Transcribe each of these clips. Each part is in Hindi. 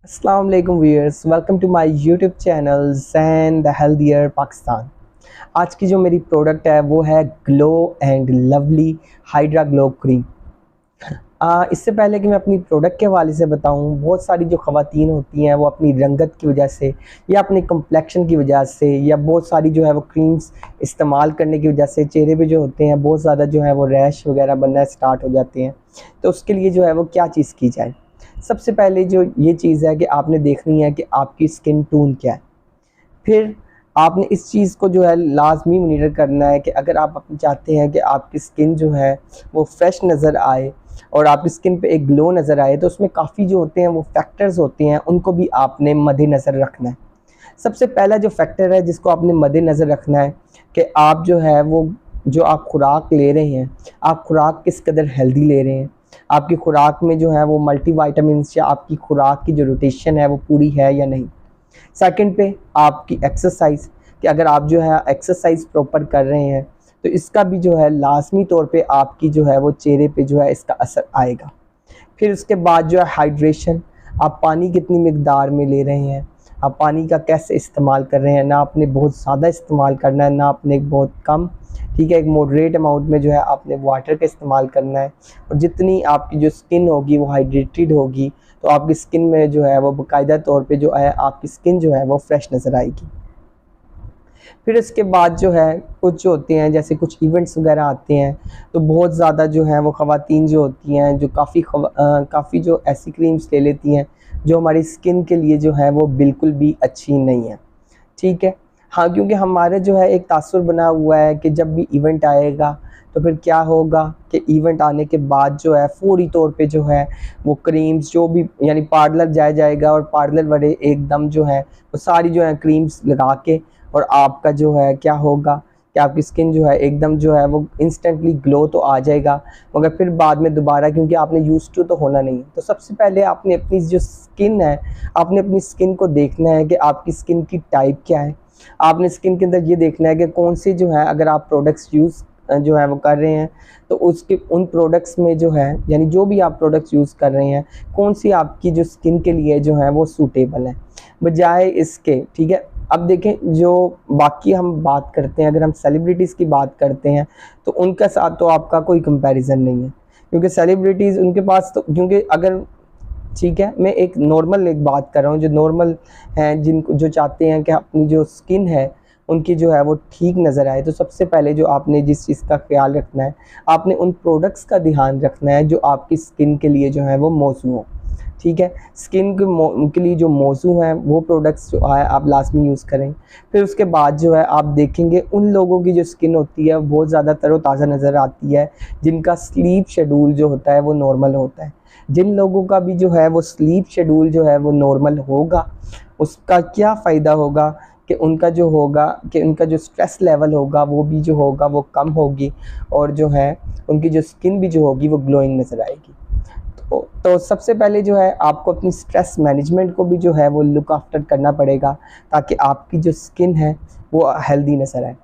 अस्सलाम वालेकुम viewers, welcome to my YouTube channel Zain the healthier Pakistan. आज की जो मेरी प्रोडक्ट है वो है glow and lovely hydra glow cream. इससे पहले कि मैं अपनी प्रोडक्ट के हवाले से बताऊं, बहुत सारी जो ख़वातीन होती हैं वो अपनी रंगत की वजह से या अपनी कम्प्लेक्शन की वजह से या बहुत सारी जो है वो क्रीम्स इस्तेमाल करने की वजह से चेहरे पे जो होते हैं बहुत ज़्यादा जो है वो रैश वगैरह बनना स्टार्ट हो जाते हैं। तो उसके लिए जो है वो क्या चीज़ की जाए। सबसे पहले जो ये चीज़ है कि आपने देखनी है कि आपकी स्किन टोन क्या है। फिर आपने इस चीज़ को जो है लाज़मी मॉनिटर करना है कि अगर आप चाहते हैं कि आपकी स्किन जो है वो फ्रेश नज़र आए और आपकी स्किन पे एक ग्लो नज़र आए, तो उसमें काफ़ी जो होते हैं वो फैक्टर्स होते हैं, उनको भी आपने मद्देनज़र रखना है। सबसे पहला जो फैक्टर है जिसको आपने मद्देनज़र रखना है कि आप जो है वो जो आप खुराक ले रहे हैं, आप खुराक किस कदर हेल्दी ले रहे हैं। आपकी खुराक में जो है वो मल्टीविटामिन्स या आपकी खुराक की जो रोटेशन है वो पूरी है या नहीं। सेकंड पे आपकी एक्सरसाइज, कि अगर आप जो है एक्सरसाइज प्रॉपर कर रहे हैं तो इसका भी जो है लाजमी तौर पे आपकी जो है वो चेहरे पे जो है इसका असर आएगा। फिर उसके बाद जो है हाइड्रेशन, आप पानी कितनी मिकदार में ले रहे हैं, आप पानी का कैसे इस्तेमाल कर रहे हैं। ना आपने बहुत ज़्यादा इस्तेमाल करना है, ना आपने बहुत कम, ठीक है। एक मॉडरेट अमाउंट में जो है आपने वाटर का इस्तेमाल करना है। और जितनी आपकी जो स्किन होगी वो हाइड्रेटेड होगी तो आपकी स्किन में जो है वो बाकायदा तौर पे जो है आपकी स्किन जो है वो फ्रेश नज़र आएगी। फिर इसके बाद जो है कुछ जो होते हैं जैसे कुछ इवेंट्स वगैरह आते हैं, तो बहुत ज़्यादा जो है वो ख़वातीन जो होती हैं जो काफ़ी जो ऐसी क्रीम्स ले लेती हैं जो हमारी स्किन के लिए जो है वो बिल्कुल भी अच्छी नहीं है, ठीक है। हाँ, क्योंकि हमारे जो है एक तासुर बना हुआ है कि जब भी इवेंट आएगा तो फिर क्या होगा कि इवेंट आने के बाद जो है फ़ौरी तौर पे जो है वो क्रीम्स जो भी यानी पार्लर जाया जाएगा और पार्लर वाले एकदम जो है वो सारी जो है क्रीम्स लगा के और आपका जो है क्या होगा कि आपकी स्किन जो है एकदम जो है वो इंस्टेंटली ग्लो तो आ जाएगा, मगर फिर बाद में दोबारा क्योंकि आपने यूज़ टू तो होना नहीं है। तो सबसे पहले आपने अपनी जो स्किन है, आपने अपनी स्किन को देखना है कि आपकी स्किन की टाइप क्या है। आपने स्किन के अंदर ये देखना है कि कौन सी जो है अगर आप प्रोडक्ट्स यूज़ जो है वो कर रहे हैं तो उसके उन प्रोडक्ट्स में जो है यानी जो भी आप प्रोडक्ट्स यूज़ कर रहे हैं कौन सी आपकी जो स्किन के लिए जो है वो सूटेबल है बजाय इसके, ठीक है। अब देखें जो बाकी हम बात करते हैं, अगर हम सेलिब्रिटीज़ की बात करते हैं तो उनके साथ तो आपका कोई कंपैरिजन नहीं है, क्योंकि सेलिब्रिटीज़ उनके पास तो क्योंकि अगर, ठीक है, मैं एक नॉर्मल एक बात कर रहा हूँ जो नॉर्मल हैं जिनको जो चाहते हैं कि अपनी जो स्किन है उनकी जो है वो ठीक नज़र आए। तो सबसे पहले जो आपने जिस चीज़ का ख्याल रखना है, आपने उन प्रोडक्ट्स का ध्यान रखना है जो आपकी स्किन के लिए जो है वो मौजू हो, ठीक है। स्किन के लिए जो मौजू हैं वो प्रोडक्ट्स जो है आप लाजमी यूज़ करें। फिर उसके बाद जो है आप देखेंगे उन लोगों की जो स्किन होती है बहुत ज़्यादा तरोताज़ा नज़र आती है जिनका स्लीप शेड्यूल जो होता है वो नॉर्मल होता है। जिन लोगों का भी जो है वो स्लीप शेड्यूल जो है वो नॉर्मल होगा, उसका क्या फ़ायदा होगा कि उनका जो होगा कि उनका जो स्ट्रेस लेवल होगा वो भी जो होगा वो कम होगी और जो है उनकी जो स्किन भी जो होगी वो ग्लोइंग नज़र आएगी। तो सबसे पहले जो है आपको अपनी स्ट्रेस मैनेजमेंट को भी जो है वो लुक आफ्टर करना पड़ेगा ताकि आपकी जो स्किन है वो हेल्दी नज़र आए।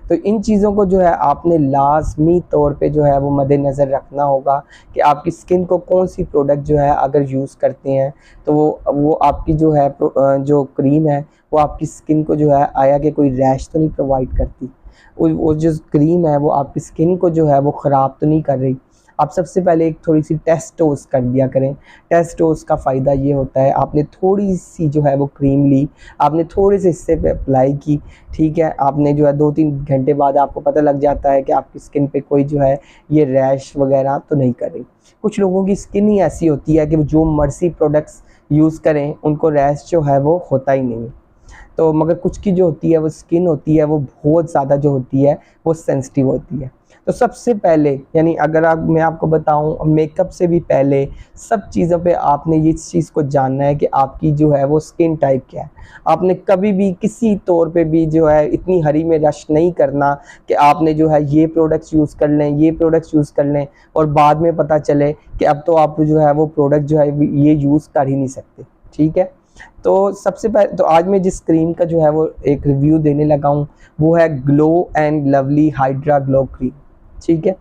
तो इन चीज़ों को जो है आपने लाज़मी तौर पे जो है वो मद्देनज़र रखना होगा कि आपकी स्किन को कौन सी प्रोडक्ट जो है अगर यूज़ करते हैं तो वो आपकी जो है जो क्रीम है वो आपकी स्किन को जो है आया कि कोई रैश तो नहीं प्रोवाइड करती, वो जो क्रीम है वो आपकी स्किन को जो है वो ख़राब तो नहीं कर रही। आप सबसे पहले एक थोड़ी-सी टेस्ट डोज़ कर दिया करें। टेस्ट डोज़ का फ़ायदा ये होता है आपने थोड़ी-सी जो है वो क्रीम ली, आपने थोड़े से हिस्से पे अप्लाई की, ठीक है। आपने जो है 2-3 घंटे बाद आपको पता लग जाता है कि आपकी स्किन पे कोई जो है ये रैश वग़ैरह तो नहीं कर रही। कुछ लोगों की स्किन ही ऐसी होती है कि वो जो मर्ज़ी प्रोडक्ट्स यूज़ करें उनको रैश जो है वो होता ही नहीं है। तो मगर कुछ की जो होती है वो स्किन होती है वो बहुत ज़्यादा जो होती है वो सेंसिटिव होती है। तो सबसे पहले यानी अगर मैं आपको बताऊं मेकअप से भी पहले सब चीज़ों पे आपने इस चीज़ को जानना है कि आपकी जो है वो स्किन टाइप क्या है। आपने कभी भी किसी तौर पे भी जो है इतनी हरी में रश नहीं करना कि आपने जो है ये प्रोडक्ट्स यूज़ कर लें, ये प्रोडक्ट्स यूज़ कर लें और बाद में पता चले कि अब तो आप जो है वो प्रोडक्ट जो है ये यूज़ कर ही नहीं सकते, ठीक है। तो सबसे पहले तो आज मैं जिस क्रीम का जो है वो एक रिव्यू देने लगा हूँ वो है glow and lovely hydra glow cream, ठीक है।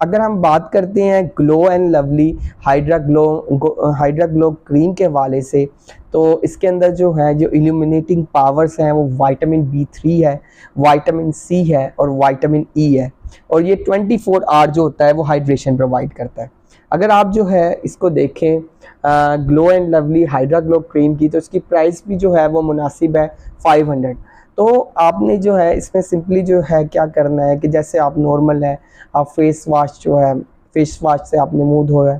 अगर हम बात करते हैं glow and lovely hydra glow cream के हवाले से, तो इसके अंदर जो है जो इल्यूमिनेटिंग पावर्स हैं वो विटामिन B3 है, विटामिन C है और विटामिन E है। और ये 24 आवर जो होता है वो हाइड्रेशन प्रोवाइड करता है। अगर आप जो है इसको देखें glow and lovely hydra glow cream की, तो इसकी प्राइस भी जो है वो मुनासिब है 500। तो आपने जो है इसमें सिंपली जो है क्या करना है कि जैसे आप नॉर्मल है, आप फेस वॉश से आपने मुंह धोया,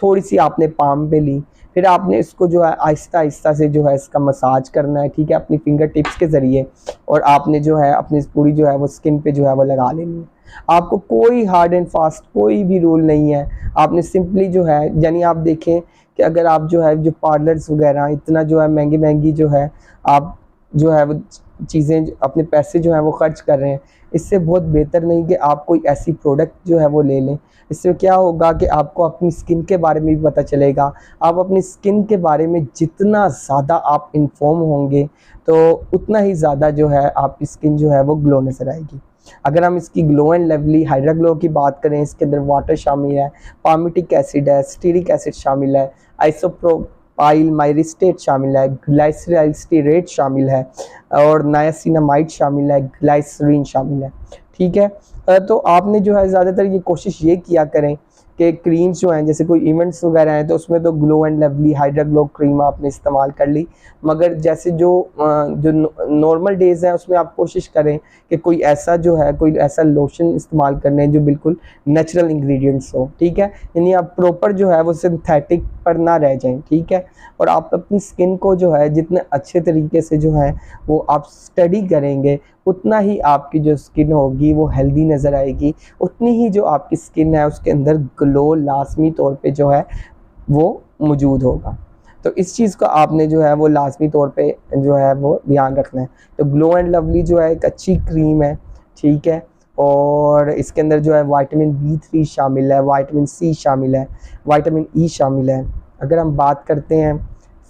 थोड़ी सी आपने पाम पे ली, फिर आपने इसको जो है आहिस्ता आहिस्ता से जो है इसका मसाज करना है, ठीक है, अपनी फिंगर टिप्स के ज़रिए, और आपने जो है अपनी पूरी जो है वो स्किन पे जो है वो लगा लेनी है। आपको कोई हार्ड एंड फास्ट कोई भी रूल नहीं है, आपने सिंपली जो है यानी आप देखें कि अगर आप जो है जो पार्लर्स वगैरह इतना जो है महंगी महंगी जो है आप जो है वो चीज़ें अपने पैसे जो है वो खर्च कर रहे हैं, इससे बहुत बेहतर नहीं कि आप कोई ऐसी प्रोडक्ट जो है वो ले लें। इससे क्या होगा कि आपको अपनी स्किन के बारे में भी पता चलेगा। आप अपनी स्किन के बारे में जितना ज़्यादा आप इन्फॉर्म होंगे तो उतना ही ज़्यादा जो है आपकी स्किन जो है वो ग्लो नज़र आएगी। अगर हम इसकी glow and lovely hydra glow की बात करें, इसके अंदर वाटर शामिल है, पामिटिक एसिड है, स्टीरिक एसिड शामिल है, आइसोप्रोपाइल माइरिस्टेट शामिल है, ग्लाइसराइल स्टीरेट शामिल है और नायासिनामाइड शामिल है, ग्लाइसरीन शामिल है। ठीक है, तो आपने जो है ज़्यादातर ये कोशिश ये किया करें कि क्रीम्स जो हैं, जैसे कोई इवेंट्स वगैरह हैं तो उसमें तो glow and lovely hydra glow cream आपने इस्तेमाल कर ली, मगर जैसे जो नॉर्मल डेज़ हैं उसमें आप कोशिश करें कि कोई ऐसा लोशन इस्तेमाल करने जो बिल्कुल नेचुरल इंग्रेडिएंट्स हो। ठीक है, यानी आप प्रॉपर जो है वो सिंथेटिक पर ना रह जाएं। ठीक है, और आप अपनी स्किन को जो है जितने अच्छे तरीके से जो है वो आप स्टडी करेंगे, उतना ही आपकी जो स्किन होगी वो हेल्दी नज़र आएगी, उतनी ही जो आपकी स्किन है उसके अंदर ग्लो लाजमी तौर पे जो है वो मौजूद होगा। तो इस चीज़ को आपने जो है वो लाजमी तौर पे जो है वो ध्यान रखना है। तो ग्लो एंड लवली जो है एक अच्छी क्रीम है, ठीक है, और इसके अंदर जो है विटामिन B3 शामिल है, विटामिन C शामिल है, विटामिन E शामिल है। अगर हम बात करते हैं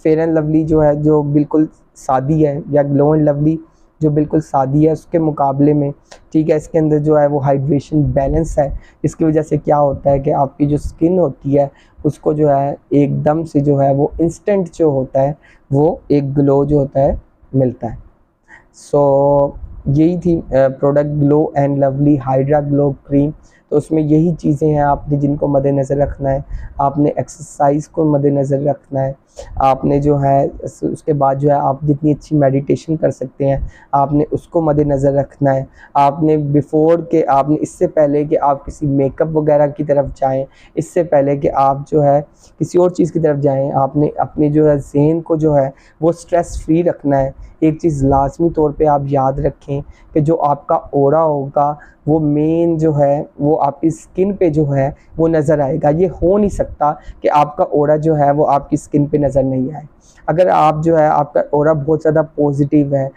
फेयर एंड लवली जो है जो बिल्कुल सादी है, या ग्लो एंड लवली जो बिल्कुल सादी है उसके मुकाबले में, ठीक है, इसके अंदर जो है वो हाइड्रेशन बैलेंस है। इसकी वजह से क्या होता है कि आपकी जो स्किन होती है उसको जो है एकदम से जो है वो इंस्टेंट जो होता है वो एक ग्लो जो होता है मिलता है। सो यही थी product glow and lovely hydra glow cream. तो उसमें यही चीज़ें हैं आपने जिनको मद्देनज़र रखना है। आपने एक्सरसाइज को मद्देनज़र रखना है, आपने जो है उसके बाद जो है आप जितनी अच्छी मेडिटेशन कर सकते हैं आपने उसको मद्देनज़र रखना है। आपने आपने इससे पहले कि आप किसी मेकअप वगैरह की तरफ जाएं, इससे पहले कि आप जो है किसी और चीज़ की तरफ जाएं, आपने अपने जो है ज़हन को जो है वो स्ट्रेस फ्री रखना है। एक चीज़ लाजमी तौर पे आप याद रखें कि जो आपका ऑरा होगा वो मेन जो है वो आपकी स्किन पे जो है वो नज़र आएगा। ये हो नहीं सकता कि आपका ऑरा जो है वो आपकी स्किन पे नज़र नहीं आए। अगर आप जो है आपका ऑरा बहुत ज़्यादा पॉजिटिव है,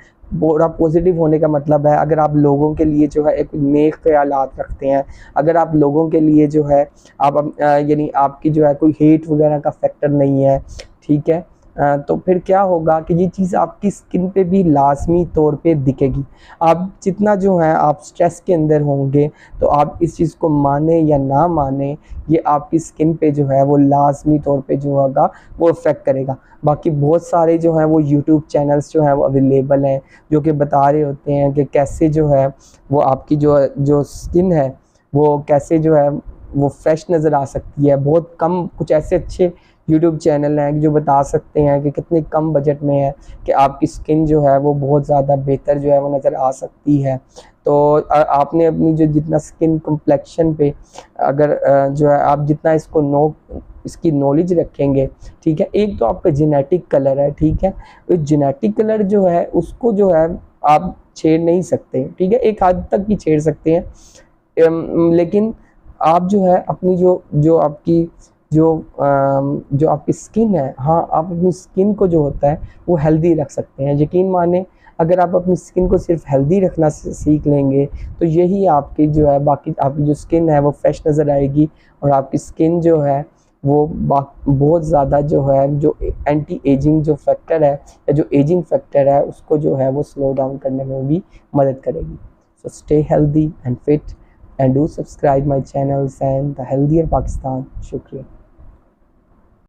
ऑरा पॉजिटिव होने का मतलब है अगर आप लोगों के लिए जो है एक नेक ख्यालात रखते हैं, अगर आप लोगों के लिए जो है आप यानी आपकी जो है कोई हेट वगैरह का फैक्टर नहीं है, ठीक है, तो फिर क्या होगा कि ये चीज़ आपकी स्किन पे भी लाजमी तौर पे दिखेगी। आप जितना जो है आप स्ट्रेस के अंदर होंगे तो आप इस चीज़ को माने या ना माने ये आपकी स्किन पे जो है वो लाजमी तौर पे जो होगा वो इफ़ेक्ट करेगा। बाकी बहुत सारे जो हैं वो यूट्यूब चैनल्स जो हैं वो अवेलेबल हैं जो कि बता रहे होते हैं कि कैसे जो है वो आपकी जो स्किन है वो कैसे जो है वो फ्रेश नज़र आ सकती है। बहुत कम कुछ ऐसे अच्छे यूट्यूब चैनल हैं जो बता सकते हैं कि कितने कम बजट में है कि आपकी स्किन जो है वो बहुत ज़्यादा बेहतर जो है वो नज़र आ सकती है। तो आपने अपनी जो जितना स्किन कम्प्लेक्शन पे अगर जो है आप जितना इसकी नॉलेज रखेंगे, ठीक है, एक तो आपका जेनेटिक कलर है, ठीक है, तो जेनेटिक कलर जो है उसको जो है आप छेड़ नहीं सकते, ठीक है, एक हद तक ही छेड़ सकते हैं, लेकिन आप जो है अपनी जो आपकी स्किन है, हाँ, आप अपनी स्किन को जो होता है वो हेल्दी रख सकते हैं। यकीन माने अगर आप अपनी स्किन को सिर्फ हेल्दी रखना सीख लेंगे तो यही आपकी जो है बाकी आपकी जो स्किन है वो फ्रेश नज़र आएगी और आपकी स्किन जो है वो बहुत ज़्यादा जो है जो एंटी एजिंग जो फैक्टर है या जो एजिंग फैक्टर है उसको जो है वो स्लो डाउन करने में भी मदद करेगी। So stay healthy and fit. and do subscribe my channels and the Healthier Pakistan. Shukriya.